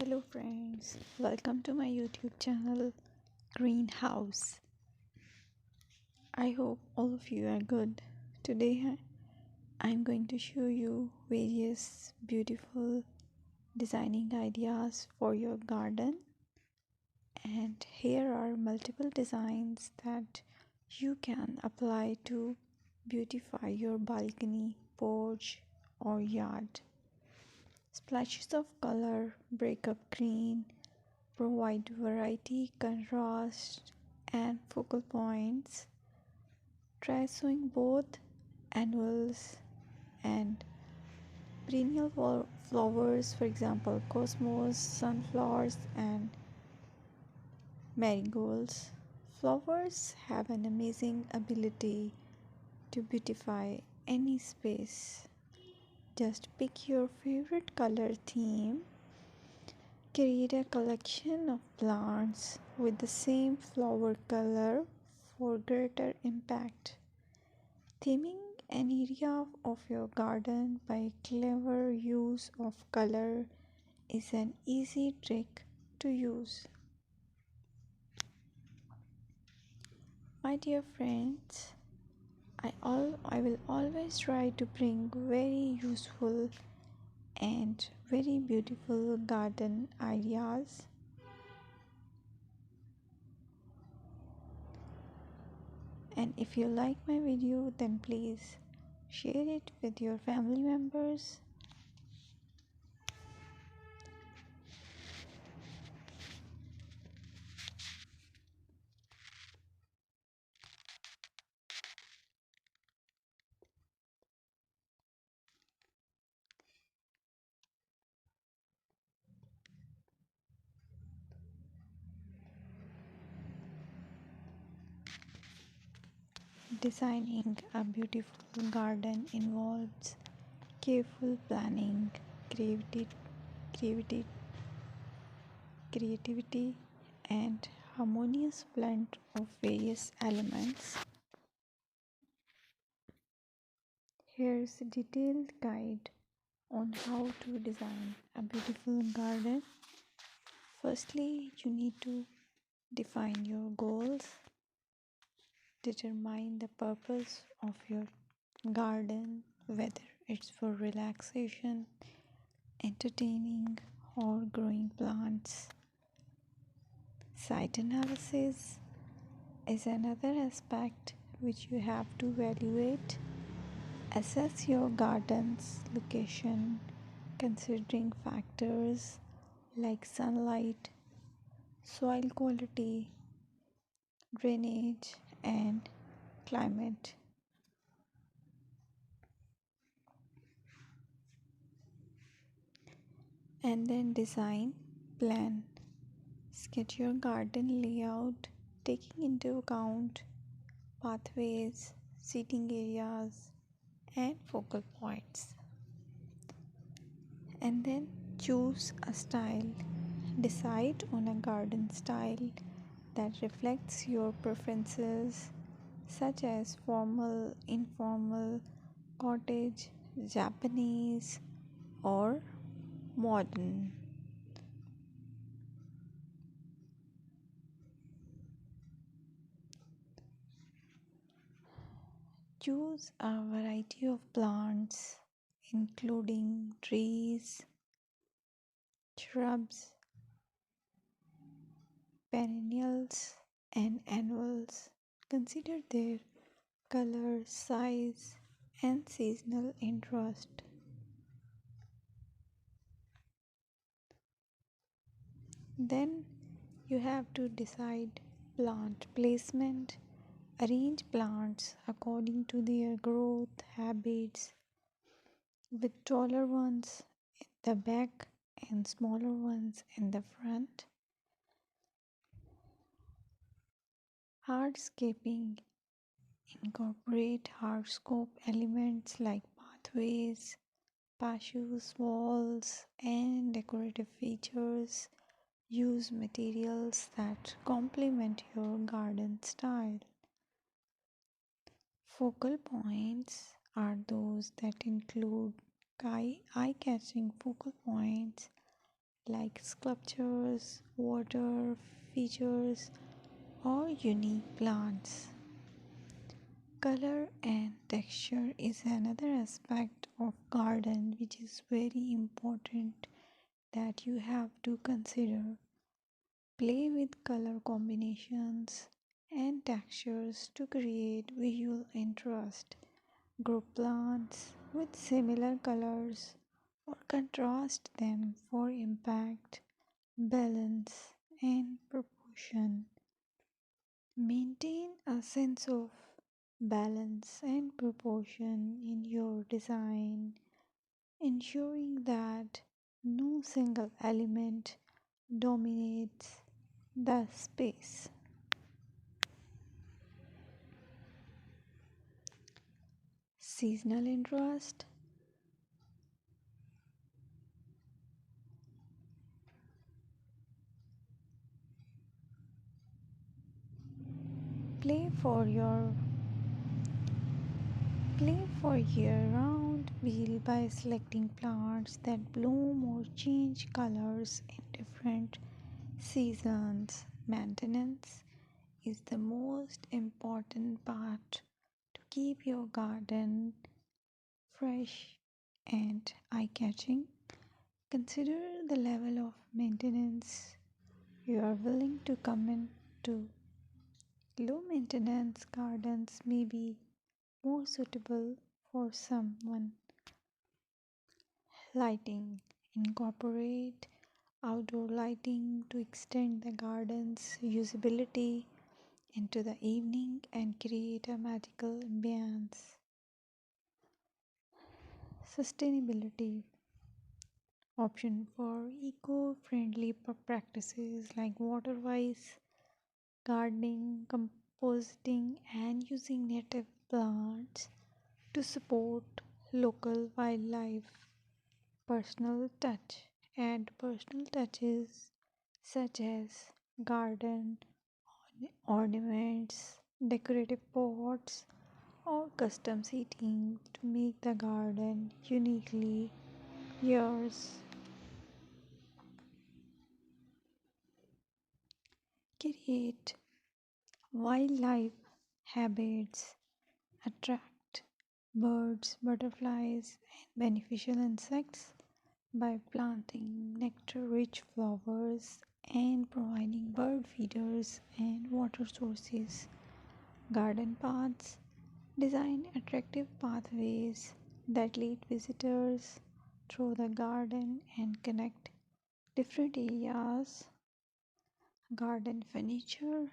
Hello friends, welcome to my YouTube channel Greenhouse. I hope all of you are good. Today I'm going to show you various beautiful designing ideas for your garden, and here are multiple designs that you can apply to beautify your balcony, porch or yard. Splashes of color break up green, provide variety, contrast, and focal points. Try sowing both annuals and perennial flowers, for example, cosmos, sunflowers, and marigolds. Flowers have an amazing ability to beautify any space. Just pick your favorite color theme. Create a collection of plants with the same flower color for greater impact. Theming an area of your garden by clever use of color is an easy trick to use. My dear friends, I will always try to bring very useful and very beautiful garden ideas. And if you like my video, then please share it with your family members. Designing a beautiful garden involves careful planning, creativity, creativity, creativity, and harmonious blend of various elements. Here's a detailed guide on how to design a beautiful garden. Firstly, you need to define your goals, determine the purpose of your garden, whether it's for relaxation, entertaining, or growing plants. Site analysis is another aspect which you have to evaluate. Assess your garden's location considering factors like sunlight, soil quality, drainage, and climate. And then design, plan. Sketch your garden layout taking into account pathways, seating areas, and focal points. And then choose a style. Decide on a garden style that reflects your preferences, such as formal, informal, cottage, Japanese, or modern. Choose a variety of plants, including trees, shrubs, perennials, and annuals. Consider their color, size, and seasonal interest. Then you have to decide plant placement. Arrange plants according to their growth habits, with taller ones in the back and smaller ones in the front. Hardscaping: incorporate hardscape elements like pathways, patios, walls, and decorative features. Use materials that complement your garden style. Focal points are those that include eye-catching focal points like sculptures, water features, or unique plants. Color and texture is another aspect of garden which is very important that you have to consider. Play with color combinations and textures to create visual interest. Group plants with similar colors or contrast them for impact, balance, and proportion. Maintain a sense of balance and proportion in your design, ensuring that no single element dominates the space. Seasonal interest. Play for your Play for year-round wheel by selecting plants that bloom or change colors in different seasons. Maintenance is the most important part to keep your garden fresh and eye-catching. Consider the level of maintenance you are willing to commit to. Low maintenance gardens may be more suitable for someone. Lighting. Incorporate outdoor lighting to extend the garden's usability into the evening and create a magical ambience. Sustainability. Option for eco-friendly practices like water-wise gardening, composting, and using native plants to support local wildlife. Personal touch. Add personal touches such as garden ornaments, decorative pots, or custom seating to make the garden uniquely yours. Create wildlife habits, attract birds, butterflies, and beneficial insects by planting nectar rich flowers and providing bird feeders and water sources. Garden paths. Design attractive pathways that lead visitors through the garden and connect different areas. Garden furniture.